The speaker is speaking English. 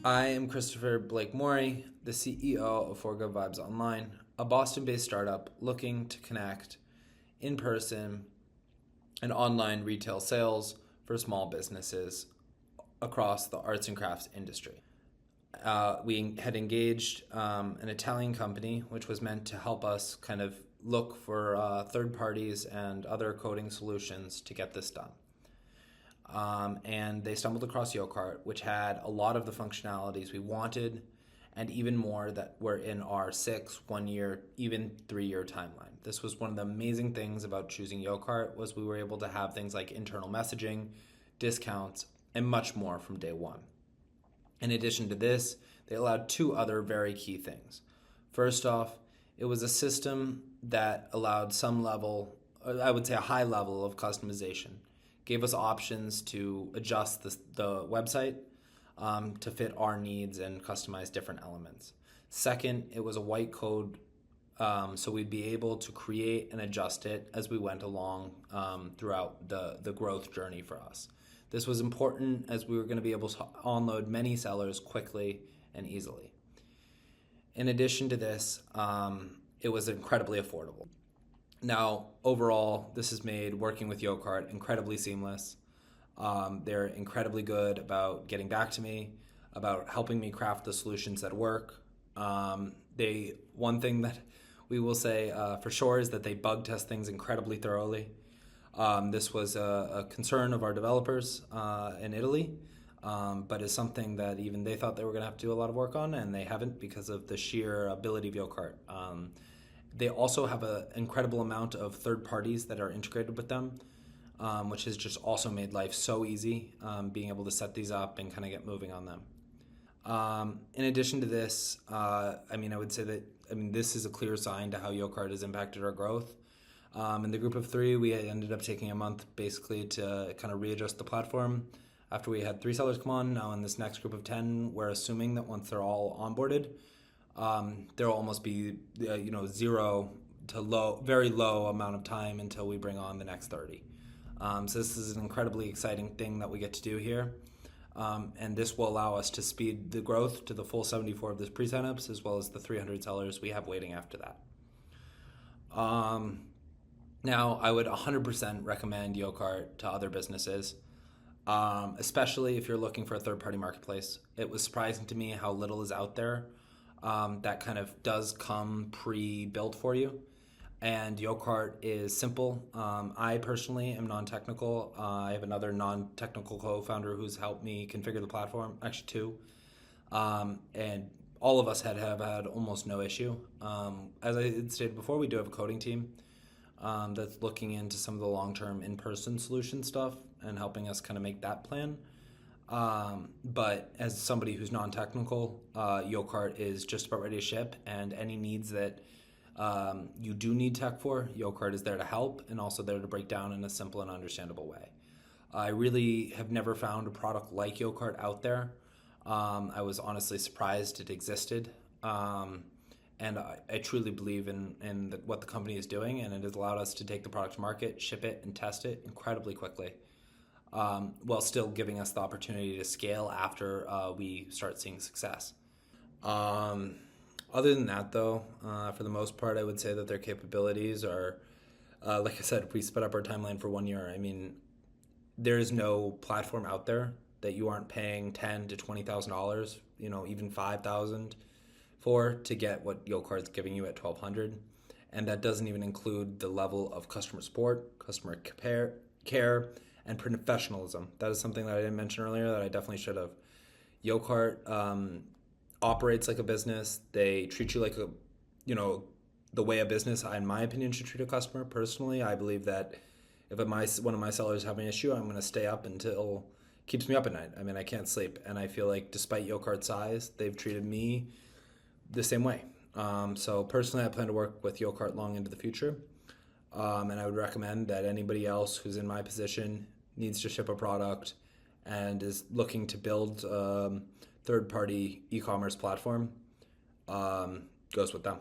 I am Christopher Blake Mauri, the CEO of For Good Vibes Online, a Boston-based startup looking to connect in-person and online retail sales for small businesses across the arts and crafts industry. We had engaged an Italian company, which was meant to help us kind of look for third parties and other coding solutions to get this done. And they stumbled across Kart, which had a lot of the functionalities we wanted and even more that were in our 1 year, even 3 year timeline. This was one of the amazing things about choosing Kart was we were able to have things like internal messaging, discounts, and much more from day one. In addition to this, they allowed 2 other very key things. First off, it was a system that allowed some level, I would say a high level of customization. Gave us options to adjust the website to fit our needs and customize different elements. Second, it was a white code, so we'd be able to create and adjust it as we went along throughout the growth journey for us. This was important as we were going to be able to onload many sellers quickly and easily. In addition to this, it was incredibly affordable. Now, overall, this has made working with Kart incredibly seamless. They're incredibly good about getting back to me, about helping me craft the solutions that work. One thing that we will say for sure is that they bug test things incredibly thoroughly. This was a concern of our developers in Italy, but is something that even they thought they were going to have to do a lot of work on, and they haven't because of the sheer ability of Kart. They also have an incredible amount of third parties that are integrated with them, which has just also made life so easy, being able to set these up and kind of get moving on them. In addition to this, I would say that this is a clear sign to how Kart has impacted our growth. In the group of 3, we ended up taking a month basically to kind of readjust the platform. After we had 3 sellers come on, now in this next group of 10, we're assuming that once they're all onboarded, there'll almost be 0 to very low amount of time until we bring on the next 30. So this is an incredibly exciting thing that we get to do here. And this will allow us to speed the growth to the full 74 of the pre-signups as well as the 300 sellers we have waiting after that. Now, I would 100% recommend Kart to other businesses, especially if you're looking for a third-party marketplace. It was surprising to me how little is out there that kind of does come pre-built for you. And Kart is simple. I personally am non-technical. I have another non-technical co-founder who's helped me configure the platform, actually 2. And all of us have had almost no issue. As I had stated before, we do have a coding team that's looking into some of the long-term in-person solution stuff and helping us kind of make that plan. But as somebody who's non-technical, Kart is just about ready to ship, and any needs that you do need tech for, Kart is there to help and also there to break down in a simple and understandable way. I really have never found a product like Kart out there. I was honestly surprised it existed. And I truly believe in what the company is doing, and it has allowed us to take the product to market, ship it, and test it incredibly quickly, while still giving us the opportunity to scale after we start seeing success. Other than that, though, for the most part, I would say that their capabilities are, like I said, if we split up our timeline for 1 year, there's no platform out there that you aren't paying $10,000 to $20,000, even $5,000 for to get what Kart's giving you at $1,200. And that doesn't even include the level of customer support, customer care, and professionalism. That is something that I didn't mention earlier that I definitely should have. Kart operates like a business. They treat you like the way a business, in my opinion, should treat a customer. Personally, I believe that if one of my sellers have an issue, I'm going to stay up until it keeps me up at night. I can't sleep. And I feel like despite Kart's size, they've treated me the same way. So personally, I plan to work with Kart long into the future. And I would recommend that anybody else who's in my position needs to ship a product and is looking to build third-party e-commerce platform goes with them.